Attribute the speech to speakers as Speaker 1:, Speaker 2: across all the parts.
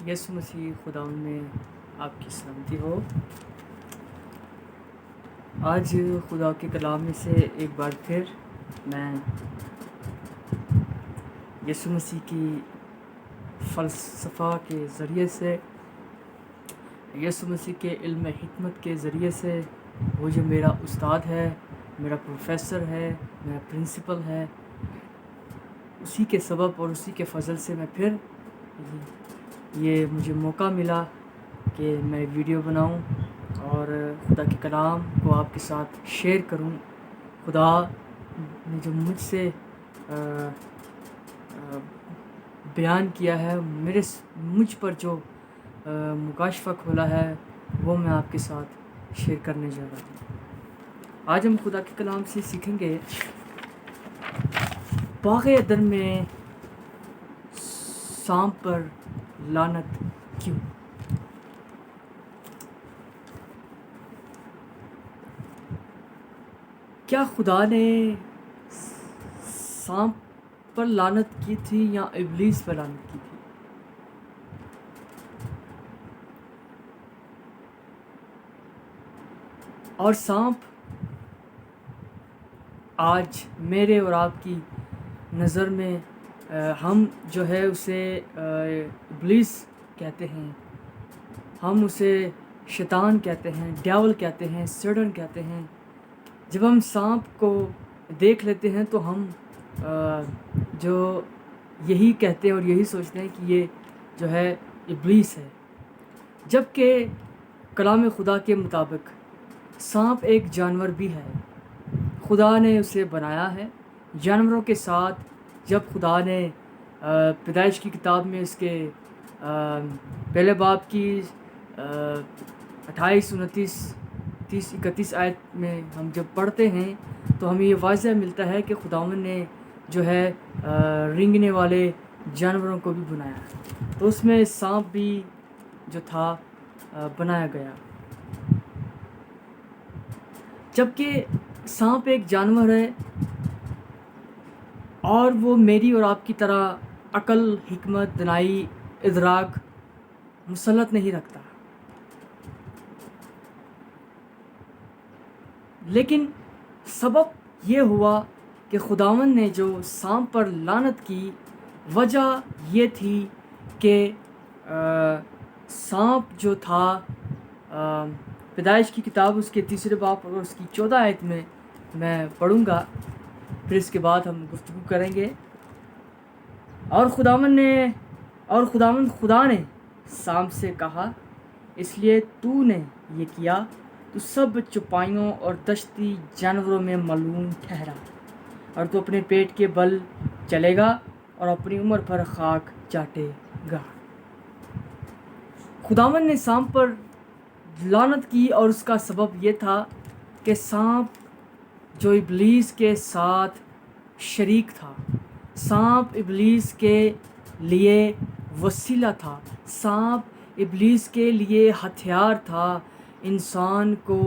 Speaker 1: یسوع مسیح خداوند میں آپ کی سلامتی ہو۔ آج خدا کے کلام میں سے ایک بار پھر میں یسوع مسیح کی فلسفہ کے ذریعے سے، یسوع مسیح کے علم حکمت کے ذریعے سے، وہ جو میرا استاد ہے، میرا پروفیسر ہے، میرا پرنسپل ہے، اسی کے سبب اور اسی کے فضل سے میں پھر یہ مجھے موقع ملا کہ میں ویڈیو بناؤں اور خدا کے کلام کو آپ کے ساتھ شیئر کروں۔ خدا نے جو مجھ سے بیان کیا ہے، مجھ پر جو مکاشفہ کھولا ہے، وہ میں آپ کے ساتھ شیئر کرنے جا رہا ہوں۔ آج ہم خدا کے کلام سے سیکھیں گے باغ عدن میں سانپ پر لعنت کیوں؟ کیا خدا نے سانپ پر لعنت کی تھی یا ابلیس پر لعنت کی تھی؟ اور سانپ آج میرے اور آپ کی نظر میں ہم جو ہے اسے ابلیس کہتے ہیں، ہم اسے شیطان کہتے ہیں، ڈیول کہتے ہیں، سیڈن کہتے ہیں۔ جب ہم سانپ کو دیکھ لیتے ہیں تو ہم جو یہی کہتے ہیں اور یہی سوچتے ہیں کہ یہ جو ہے ابلیس ہے، جبکہ کلام خدا کے مطابق سانپ ایک جانور بھی ہے۔ خدا نے اسے بنایا ہے جانوروں کے ساتھ۔ جب خدا نے پیدائش کی کتاب میں اس کے پہلے باب کی 28، 29، 30، 31 آیت میں ہم جب پڑھتے ہیں تو ہمیں یہ واضح ملتا ہے کہ خداوند نے جو ہے رینگنے والے جانوروں کو بھی بنایا، تو اس میں سانپ بھی جو تھا بنایا گیا۔ جبکہ سانپ ایک جانور ہے اور وہ میری اور آپ کی طرح عقل، حکمت، دانائی، ادراک مسلط نہیں رکھتا، لیکن سبب یہ ہوا کہ خداوند نے جو سانپ پر لعنت کی، وجہ یہ تھی کہ سانپ جو تھا پیدائش کی کتاب اس کے 3 باب اور اس کی 14 آیت میں پڑھوں گا، پھر اس کے بعد ہم گفتگو کریں گے۔ اور خداوند خدا نے سانپ سے کہا، اس لیے تو نے یہ کیا، تو سب چوپائیوں اور دشتی جانوروں میں ملعون ٹھہرا، اور تو اپنے پیٹ کے بل چلے گا اور اپنی عمر پر خاک چاٹے گا۔ خداوند نے سانپ پر لعنت کی اور اس کا سبب یہ تھا کہ سانپ جو ابلیس کے ساتھ شریک تھا، سانپ ابلیس کے لیے وسیلہ تھا، سانپ ابلیس کے لیے ہتھیار تھا انسان کو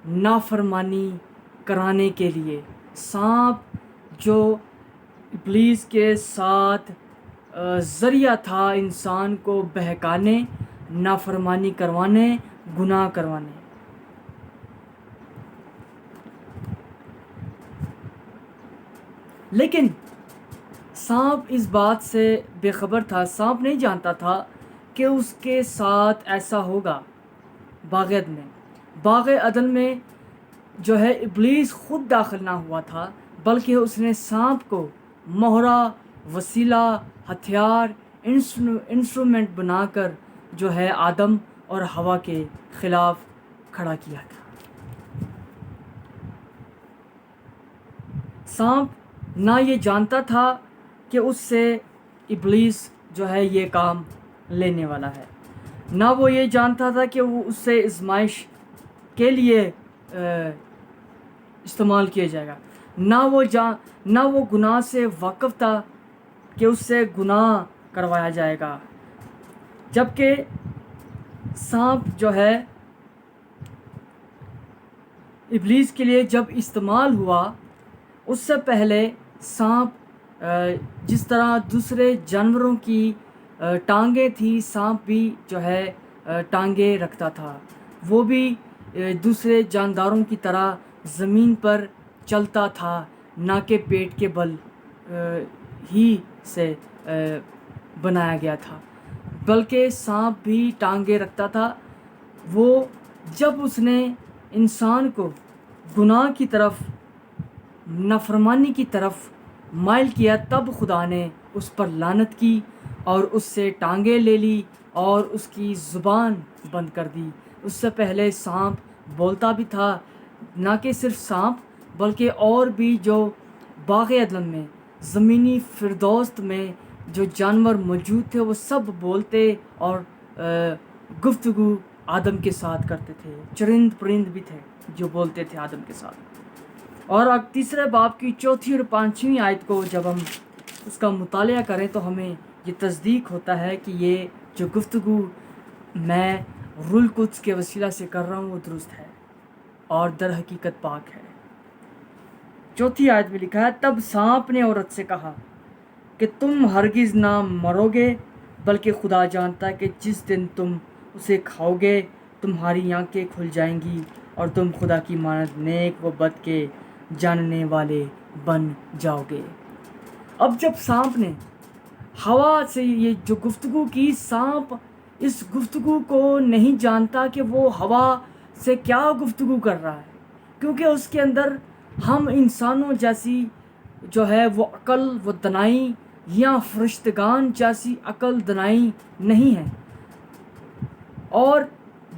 Speaker 1: نافرمانی کرانے کے لیے۔ سانپ جو ابلیس کے ساتھ ذریعہ تھا انسان کو بہکانے، نافرمانی کروانے، گناہ کروانے۔ لیکن سانپ اس بات سے بے خبر تھا، سانپ نہیں جانتا تھا کہ اس کے ساتھ ایسا ہوگا۔ باغ عدن میں جو ہے ابلیس خود داخل نہ ہوا تھا، بلکہ اس نے سانپ کو مہرہ، وسیلہ، ہتھیار، انسٹرومنٹ بنا کر جو ہے آدم اور حوا کے خلاف کھڑا کیا تھا۔ سانپ نہ یہ جانتا تھا کہ اس سے ابلیس جو ہے یہ کام لینے والا ہے، نہ وہ یہ جانتا تھا کہ وہ اس سے آزمائش کے لیے استعمال کیا جائے گا، نہ وہ گناہ سے واقف تھا کہ اس سے گناہ کروایا جائے گا۔ جبکہ سانپ جو ہے ابلیس کے لیے جب استعمال ہوا، اس سے پہلے سانپ جس طرح دوسرے جانوروں کی ٹانگیں تھیں، سانپ بھی جو ہے ٹانگیں رکھتا تھا، وہ بھی دوسرے جانداروں کی طرح زمین پر چلتا تھا، نہ کہ پیٹ کے بل ہی سے بنایا گیا تھا، بلکہ سانپ بھی ٹانگیں رکھتا تھا۔ وہ جب اس نے انسان کو گناہ کی طرف، نافرمانی کی طرف مائل کیا، تب خدا نے اس پر لعنت کی اور اس سے ٹانگیں لے لی اور اس کی زبان بند کر دی۔ اس سے پہلے سانپ بولتا بھی تھا، نہ کہ صرف سانپ بلکہ اور بھی جو باغ عدن میں، زمینی فردوس میں جو جانور موجود تھے وہ سب بولتے اور گفتگو آدم کے ساتھ کرتے تھے۔ چرند پرند بھی تھے جو بولتے تھے آدم کے ساتھ۔ اور تیسرے باب کی 4 اور 5 آیت کو جب ہم اس کا مطالعہ کریں تو ہمیں یہ تصدیق ہوتا ہے کہ یہ جو گفتگو میں روح القدس کے وسیلہ سے کر رہا ہوں وہ درست ہے اور در حقیقت پاک ہے۔ 4 آیت میں لکھا ہے، تب سانپ نے عورت سے کہا کہ تم ہرگز نہ مرو گے، بلکہ خدا جانتا ہے کہ جس دن تم اسے کھاؤ گے تمہاری آنکھیں کھل جائیں گی اور تم خدا کی مانند نیک و بد کے جاننے والے بن جاؤ گے۔ اب جب سانپ نے ہوا سے یہ جو گفتگو کی، سانپ اس گفتگو کو نہیں جانتا کہ وہ ہوا سے کیا گفتگو کر رہا ہے، کیونکہ اس کے اندر ہم انسانوں جیسی جو ہے وہ عقل و دانائی یا فرشتگان جیسی عقل دانائی نہیں ہے۔ اور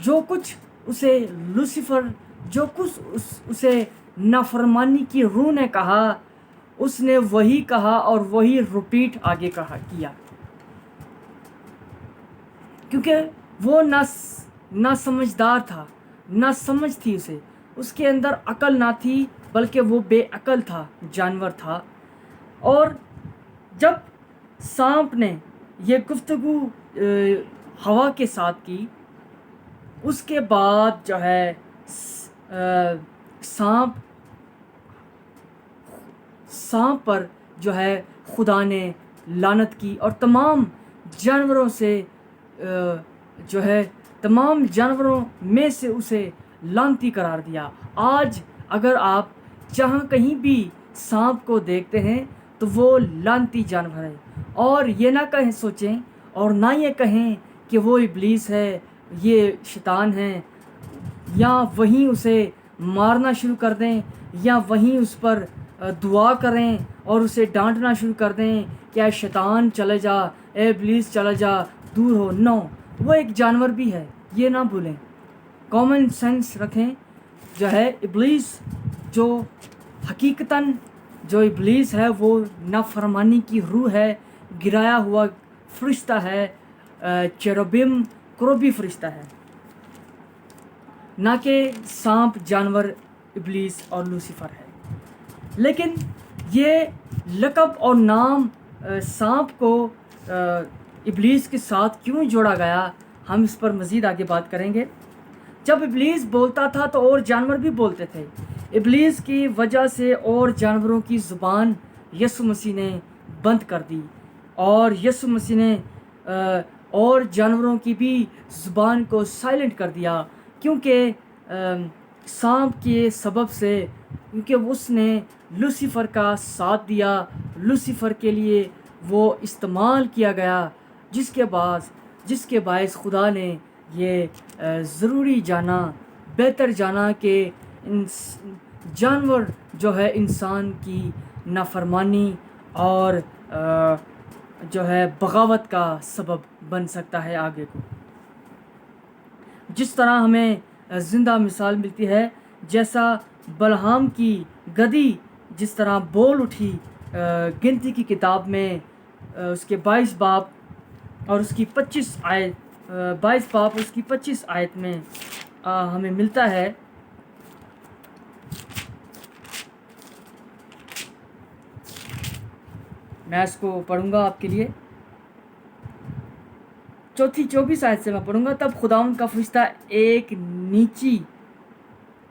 Speaker 1: جو کچھ اسے لوسیفر، جو کچھ اسے نافرمانی کی روح نے کہا، اس نے وہی کہا اور وہی ریپیٹ آگے کیا، کیونکہ وہ نہ سمجھدار تھا، نہ سمجھ تھی اسے، اس کے اندر عقل نہ تھی بلکہ وہ بے عقل تھا، جانور تھا۔ اور جب سانپ نے یہ گفتگو ہوا کے ساتھ کی، اس کے بعد جو ہے سانپ پر جو ہے خدا نے لعنت کی اور تمام جانوروں سے جو ہے تمام جانوروں میں سے اسے لعنتی قرار دیا۔ آج اگر آپ جہاں کہیں بھی سانپ کو دیکھتے ہیں تو وہ لعنتی جانور ہے، اور یہ نہ سوچیں اور نہ یہ کہیں کہ وہ ابلیس ہے، یہ شیطان ہے، یا وہیں اسے مارنا شروع کر دیں یا وہیں اس پر دعا کریں اور اسے ڈانٹنا شروع کر دیں کہ اے شیطان چلے جا، اے ابلیس چلے جا، دور ہو۔ نو، وہ ایک جانور بھی ہے، یہ نہ بھولیں، کامن سینس رکھیں۔ جو ہے ابلیس، جو حقیقتاً جو ابلیس ہے وہ نافرمانی کی روح ہے، گرایا ہوا فرشتہ ہے، چیروبیم کروبی فرشتہ ہے، نہ کہ سانپ جانور ابلیس اور لوسیفر ہے۔ لیکن یہ لقب اور نام سانپ کو ابلیس کے ساتھ کیوں جوڑا گیا، ہم اس پر مزید آگے بات کریں گے۔ جب ابلیس بولتا تھا تو اور جانور بھی بولتے تھے۔ ابلیس کی وجہ سے اور جانوروں کی زبان یسوع مسیح نے بند کر دی، اور یسوع مسیح نے اور جانوروں کی بھی زبان کو سائلنٹ کر دیا، کیونکہ سانپ کے سبب سے، کیونکہ اس نے لوسیفر کا ساتھ دیا، لوسیفر کے لیے وہ استعمال کیا گیا، جس کے باعث خدا نے یہ ضروری جانا، بہتر جانا کہ جانور جو ہے انسان کی نافرمانی اور جو ہے بغاوت کا سبب بن سکتا ہے آگے کو۔ جس طرح ہمیں زندہ مثال ملتی ہے، جیسا بلہام کی گدی جس طرح بول اٹھی گنتی کی کتاب میں اس کے 22 باب اور اس کی 25 آیت، 22 باب اور اس کی 25 آیت میں ہمیں ملتا ہے۔ میں اس کو پڑھوں گا آپ کے لیے، 24 آیت سے میں پڑھوں گا۔ تب خداوند کا فرشتہ ایک نیچی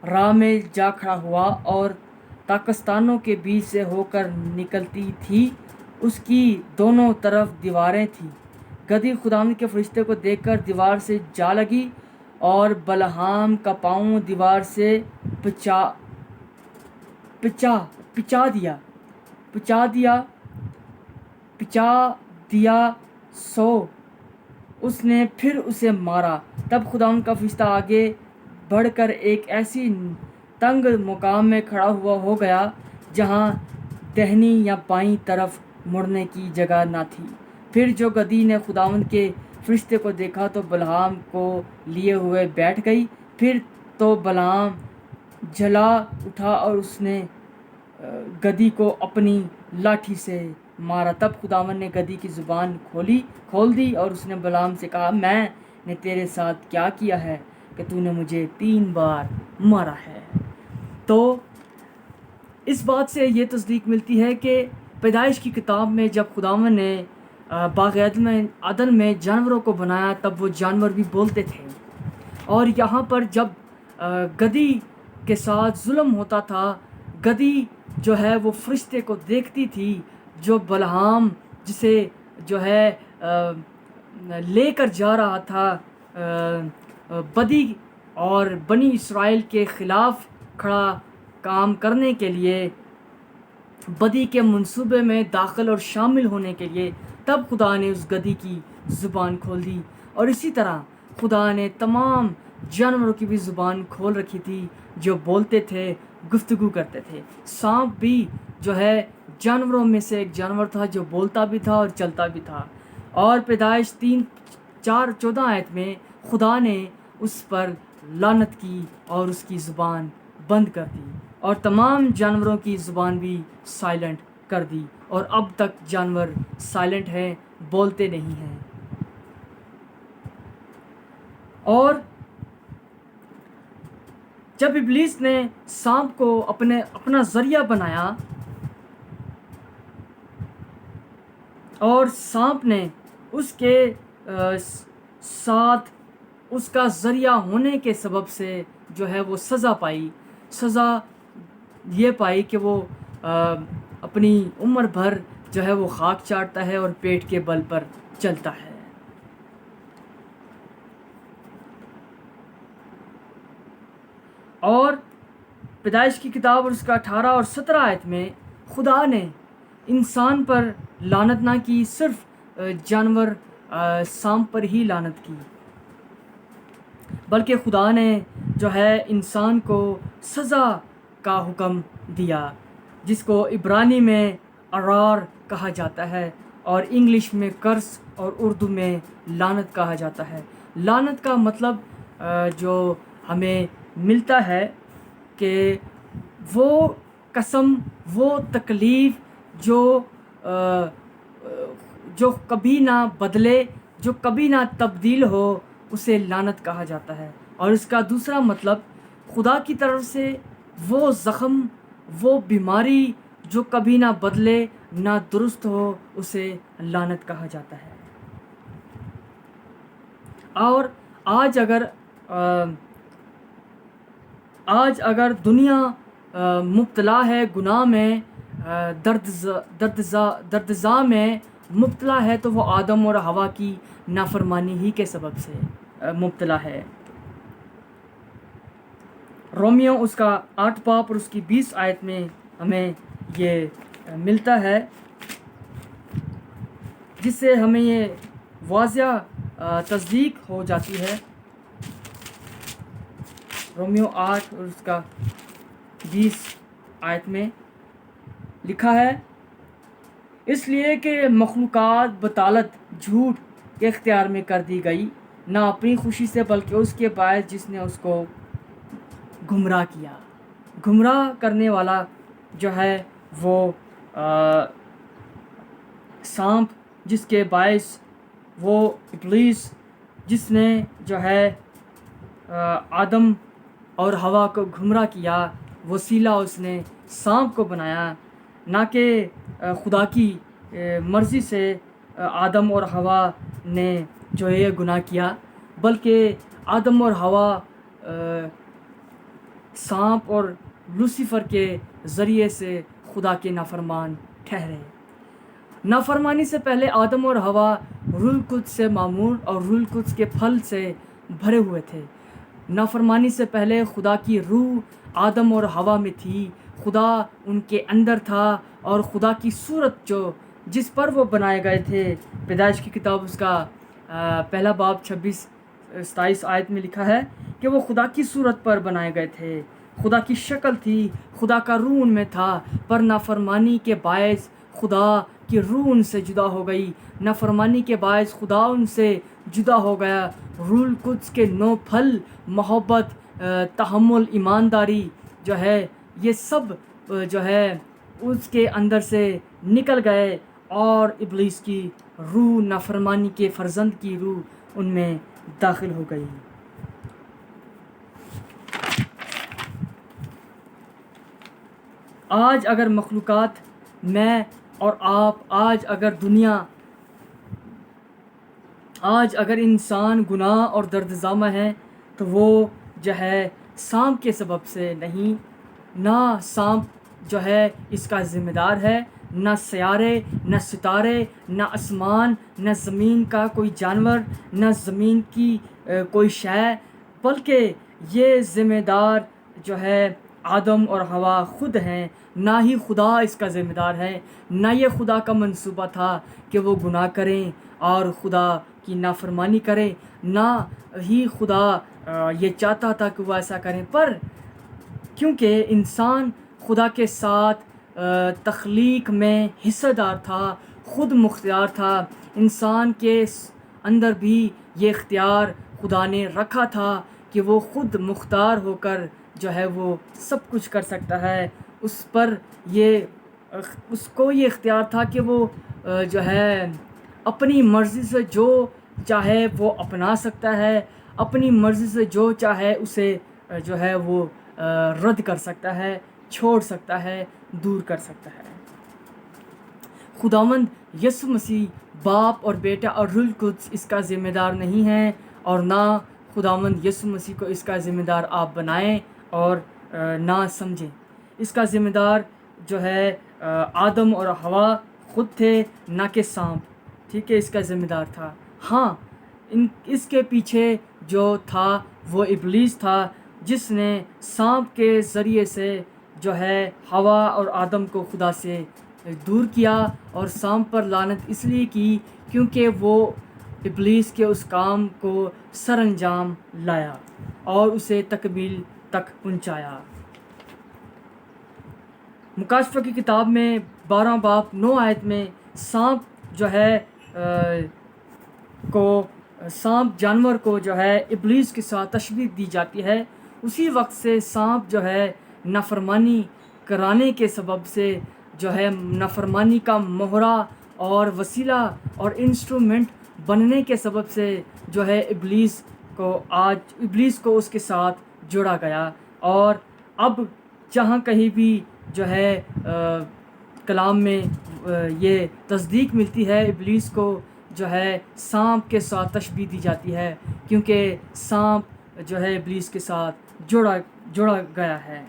Speaker 1: راہ میں جا کھڑا ہوا اور تاکستانوں کے بیچ سے ہو کر نکلتی تھی، اس کی دونوں طرف دیواریں تھیں، گدھی خداوند کے فرشتے کو دیکھ کر دیوار سے جا لگی اور بلہام کا پاؤں دیوار سے پچا دیا سو اس نے پھر اسے مارا۔ تب خداوند کا فرشتہ آگے بڑھ کر ایک ایسی تنگ مقام میں کھڑا ہو گیا جہاں دہنی یا بائیں طرف مڑنے کی جگہ نہ تھی۔ پھر جو گدھی نے خداوند کے فرشتے کو دیکھا تو بلعام کو لیے ہوئے بیٹھ گئی۔ پھر تو بلعام جھلا اٹھا اور اس نے گدھی کو اپنی لاٹھی سے مارا۔ تب خداوند نے گدھی کی زبان کھول دی اور اس نے بلعام سے کہا، میں نے تیرے ساتھ کیا کیا ہے کہ تو نے مجھے 3 بار مارا ہے؟ تو اس بات سے یہ تصدیق ملتی ہے کہ پیدائش کی کتاب میں جب خداوند نے باغ عدن میں جانوروں کو بنایا تب وہ جانور بھی بولتے تھے، اور یہاں پر جب گدھی کے ساتھ ظلم ہوتا تھا، گدھی جو ہے وہ فرشتے کو دیکھتی تھی جو بلعام جسے جو ہے لے کر جا رہا تھا بدی اور بنی اسرائیل کے خلاف کھڑا کام کرنے کے لیے، بدی کے منصوبے میں داخل اور شامل ہونے کے لیے، تب خدا نے اس گدھی کی زبان کھول دی۔ اور اسی طرح خدا نے تمام جانوروں کی بھی زبان کھول رکھی تھی جو بولتے تھے، گفتگو کرتے تھے۔ سانپ بھی جو ہے جانوروں میں سے ایک جانور تھا جو بولتا بھی تھا اور چلتا بھی تھا، اور پیدائش 3:14 آیت میں خدا نے اس پر لعنت کی اور اس کی زبان بند کر دی، اور تمام جانوروں کی زبان بھی سائلنٹ کر دی، اور اب تک جانور سائلنٹ ہیں، بولتے نہیں ہیں۔ اور جب ابلیس نے سانپ کو اپنا ذریعہ بنایا اور سانپ نے اس کے ساتھ اس کا ذریعہ ہونے کے سبب سے جو ہے وہ سزا یہ پائی کہ وہ اپنی عمر بھر جو ہے وہ خاک چاٹتا ہے اور پیٹ کے بل پر چلتا ہے۔ اور پیدائش کی کتاب اور اس کا 18 اور 17 آیت میں خدا نے انسان پر لعنت نہ کی، صرف جانور سانپ پر ہی لعنت کی، بلکہ خدا نے جو ہے انسان کو سزا کا حکم دیا، جس کو عبرانی میں ارار کہا جاتا ہے اور انگلش میں کرس اور اردو میں لعنت کہا جاتا ہے۔ لعنت کا مطلب جو ہمیں ملتا ہے کہ وہ قسم، وہ تکلیف جو کبھی نہ بدلے، جو کبھی نہ تبدیل ہو، اسے لعنت کہا جاتا ہے۔ اور اس کا دوسرا مطلب خدا کی طرف سے وہ زخم، وہ بیماری جو کبھی نہ بدلے، نہ درست ہو، اسے لعنت کہا جاتا ہے۔ اور آج اگر دنیا مبتلا ہے گناہ میں، دردزا میں مبتلا ہے، تو وہ آدم اور حوا کی نافرمانی ہی کے سبب سے مبتلا ہے۔ رومیو اس کا 8 باب اور اس کی 20 آیت میں ہمیں یہ ملتا ہے، جس سے ہمیں یہ واضح تصدیق ہو جاتی ہے۔ رومیو 8 اور اس کا 20 آیت میں لکھا ہے، اس لیے کہ مخلوقات بطالت جھوٹ کے اختیار میں کر دی گئی، نہ اپنی خوشی سے بلکہ اس کے باعث جس نے اس کو گمراہ کیا۔ گمراہ کرنے والا جو ہے وہ سانپ، جس کے باعث وہ ابلیس، جس نے جو ہے آدم اور حوا کو گمراہ کیا، وسیلہ اس نے سانپ کو بنایا، نہ کہ خدا کی مرضی سے آدم اور حوا نے جو ہے یہ گناہ کیا، بلکہ آدم اور حوا سانپ اور لوسیفر کے ذریعے سے خدا کے نافرمان ٹھہرے۔ نافرمانی سے پہلے آدم اور حوا روح القدس سے معمور اور روح القدس کے پھل سے بھرے ہوئے تھے۔ نافرمانی سے پہلے خدا کی روح آدم اور حوا میں تھی، خدا ان کے اندر تھا، اور خدا کی صورت جس پر وہ بنائے گئے تھے، پیدائش کی کتاب اس کا پہلا باب 26-27 آیت میں لکھا ہے کہ وہ خدا کی صورت پر بنائے گئے تھے، خدا کی شکل تھی، خدا کا روح ان میں تھا، پر نافرمانی کے باعث خدا کی روح ان سے جدا ہو گئی، نافرمانی کے باعث خدا ان سے جدا ہو گیا۔ روح القدس کے 9 پھل، محبت، تحمل، ایمانداری جو ہے، یہ سب جو ہے اس کے اندر سے نکل گئے، اور ابلیس کی روح، نافرمانی کے فرزند کی روح ان میں داخل ہو گئی۔ آج اگر مخلوقات، میں اور آپ، آج اگر دنیا، آج اگر انسان گناہ اور درد زامہ ہے، تو وہ جو ہے سانپ کے سبب سے نہیں، نہ سانپ جو ہے اس کا ذمہ دار ہے، نہ سیارے، نہ ستارے، نہ آسمان، نہ زمین کا کوئی جانور، نہ زمین کی کوئی شے، بلکہ یہ ذمہ دار جو ہے آدم اور حوا خود ہیں۔ نہ ہی خدا اس کا ذمہ دار ہے، نہ یہ خدا کا منصوبہ تھا کہ وہ گناہ کریں اور خدا کی نافرمانی کریں، نہ ہی خدا یہ چاہتا تھا کہ وہ ایسا کریں، پر کیونکہ انسان خدا کے ساتھ تخلیق میں حصہ دار تھا، خود مختار تھا، انسان کے اندر بھی یہ اختیار خدا نے رکھا تھا کہ وہ خود مختار ہو کر جو ہے وہ سب کچھ کر سکتا ہے، اس کو یہ اختیار تھا کہ وہ جو ہے اپنی مرضی سے جو چاہے وہ اپنا سکتا ہے، اپنی مرضی سے جو چاہے اسے جو ہے وہ رد کر سکتا ہے، چھوڑ سکتا ہے، دور کر سکتا ہے۔ خداوند یسوع مسیح باپ اور بیٹا اور روح القدس اس کا ذمہ دار نہیں ہے، اور نہ خداوند یسوع مسیح کو اس کا ذمہ دار آپ بنائیں اور نہ سمجھیں۔ اس کا ذمہ دار جو ہے آدم اور حوا خود تھے، نہ کہ سانپ، ٹھیک ہے، اس کا ذمہ دار تھا۔ ہاں، اس کے پیچھے جو تھا وہ ابلیس تھا، جس نے سانپ کے ذریعے سے جو ہے حوا اور آدم کو خدا سے دور کیا، اور سانپ پر لعنت اس لیے کی کیونکہ وہ ابلیس کے اس کام کو سر انجام لایا اور اسے تکمیل تک پہنچایا۔ مکاشفہ کی کتاب میں 12 باب 9 آیت میں سانپ جو ہے سانپ جانور کو جو ہے ابلیس کے ساتھ تشبیہ دی جاتی ہے۔ اسی وقت سے سانپ جو ہے نافرمانی کرانے کے سبب سے جو ہے نافرمانی کا مہرہ اور وسیلہ اور انسٹرومنٹ بننے کے سبب سے جو ہے ابلیس کو اس کے ساتھ جوڑا گیا، اور اب جہاں کہیں بھی جو ہے کلام میں یہ تصدیق ملتی ہے، ابلیس کو جو ہے سانپ کے ساتھ تشبیہ دی جاتی ہے، کیونکہ سانپ جو ہے ابلیس کے ساتھ جوڑا گیا ہے۔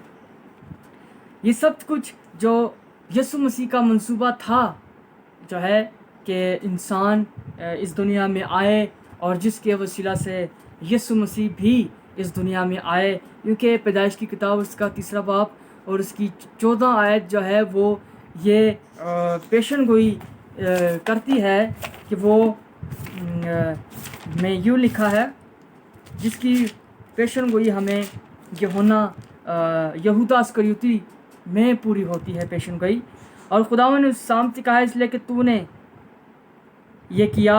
Speaker 1: یہ سب کچھ جو یسوع مسیح کا منصوبہ تھا جو ہے کہ انسان اس دنیا میں آئے، اور جس کے وسیلہ سے یسوع مسیح بھی اس دنیا میں آئے، کیونکہ پیدائش کی کتاب اس کا 3 باب اور اس کی 14 آیت جو ہے وہ یہ پیشن گوئی کرتی ہے کہ وہ میں یوں لکھا ہے، جس کی پیشن گوئی ہمیں یہودا اسکریوتی میں پوری ہوتی ہے پیشن گوئی۔ اور خداوند نے اس سانپ سے کہا، اس لیے کہ تو نے یہ کیا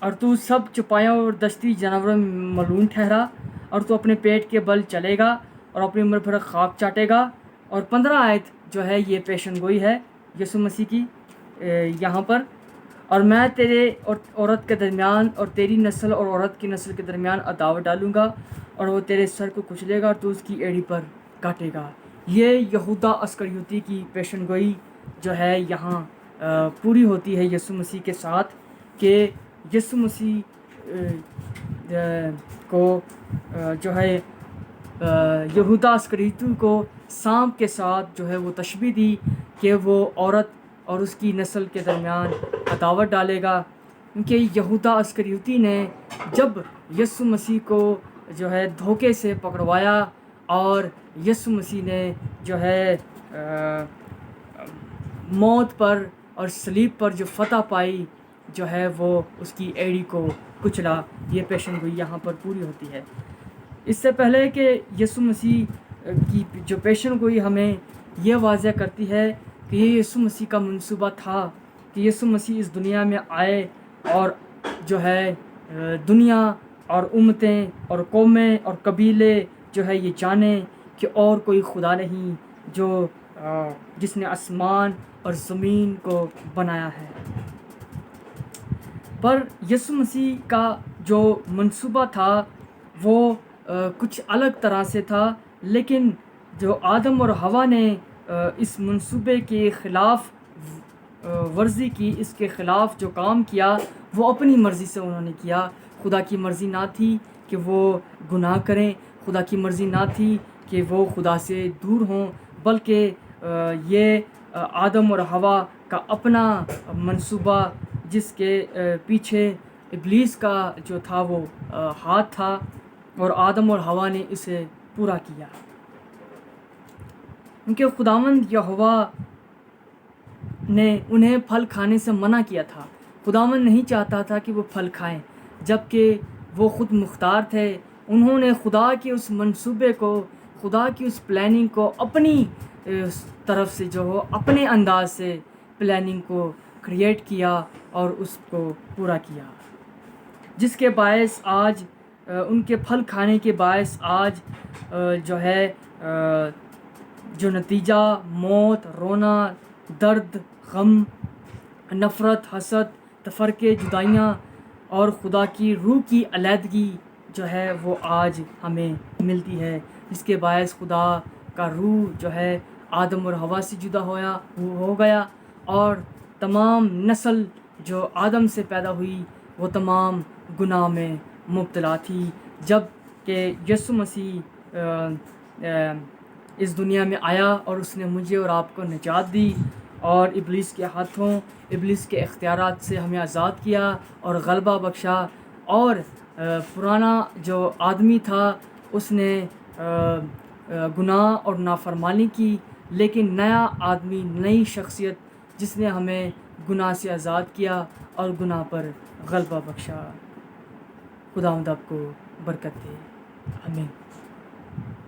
Speaker 1: اور تو سب چپایوں اور دستی جانوروں میں ملعون ٹھہرا، اور تو اپنے پیٹ کے بل چلے گا اور اپنی عمر بھر خاک چاٹے گا۔ اور 15 آیت جو ہے یہ پیشن گوئی ہے یسوع مسیح کی یہاں پر، اور میں تیرے اور عورت کے درمیان اور تیری نسل اور عورت کی نسل کے درمیان عداوت ڈالوں گا، اور وہ تیرے سر کو کچلے گا اور تو اس کی ایڑی پر کاٹے گا۔ یہ یہودا اسکریوتی کی پیشن گوئی جو ہے یہاں پوری ہوتی ہے یسوع مسیح کے ساتھ، کہ یسوع مسیح کو جو ہے یہودا اسکریوتی کو سانپ کے ساتھ جو ہے وہ تشبیہ دی کہ وہ عورت اور اس کی نسل کے درمیان عداوت ڈالے گا، کہ یہودا اسکریوتی نے جب یسوع مسیح کو جو ہے دھوکے سے پکڑوایا اور یسوع مسیح نے جو ہے موت پر اور صلیب پر جو فتح پائی جو ہے وہ اس کی ایڑی کو کچلا. یہ پیشن گوئی یہاں پر پوری ہوتی ہے. اس سے پہلے کہ یسوع مسیح کی جو پیشن گوئی ہمیں یہ واضح کرتی ہے کہ یہ یسوع مسیح کا منصوبہ تھا کہ یسوع مسیح اس دنیا میں آئے اور جو ہے دنیا اور امتیں اور قومیں اور قبیلے جو ہے یہ جانیں کہ اور کوئی خدا نہیں جو جس نے آسمان اور زمین کو بنایا ہے. پر یسوع مسیح کا جو منصوبہ تھا وہ کچھ الگ طرح سے تھا، لیکن جو آدم اور حوا نے اس منصوبے کے خلاف ورزی کی، اس کے خلاف جو کام کیا وہ اپنی مرضی سے انہوں نے کیا. خدا کی مرضی نہ تھی کہ وہ گناہ کریں، خدا کی مرضی نہ تھی کہ وہ خدا سے دور ہوں، بلکہ یہ آدم اور حوا کا اپنا منصوبہ جس کے پیچھے ابلیس کا جو تھا وہ ہاتھ تھا، اور آدم اور حوا نے اسے پورا کیا. کیونکہ خداوند یہوہ نے انہیں پھل کھانے سے منع کیا تھا. خداوند نہیں چاہتا تھا کہ وہ پھل کھائیں، جبکہ وہ خود مختار تھے. انہوں نے خدا کے اس منصوبے کو، خدا کی اس پلاننگ کو اپنی طرف سے جو ہو اپنے انداز سے پلاننگ کو کریٹ کیا اور اس کو پورا کیا، جس کے باعث آج ان کے پھل کھانے کے باعث آج جو ہے جو نتیجہ موت، رونا، درد، غم، نفرت، حسد، تفرقے، جدائیاں اور خدا کی روح کی علیحدگی جو ہے وہ آج ہمیں ملتی ہے، جس کے باعث خدا کا روح جو ہے آدم اور حوا سے جدا ہو گیا، اور تمام نسل جو آدم سے پیدا ہوئی وہ تمام گناہ میں مبتلا تھی. جب کہ یسوع مسیح اس دنیا میں آیا اور اس نے مجھے اور آپ کو نجات دی اور ابلیس کے ہاتھوں، ابلیس کے اختیارات سے ہمیں آزاد کیا اور غلبہ بخشا. اور پرانا جو آدمی تھا اس نے گناہ اور نافرمانی کی، لیکن نیا آدمی، نئی شخصیت جس نے ہمیں گناہ سے آزاد کیا اور گناہ پر غلبہ بخشا. خداوند آپ کو برکت دے. آمین.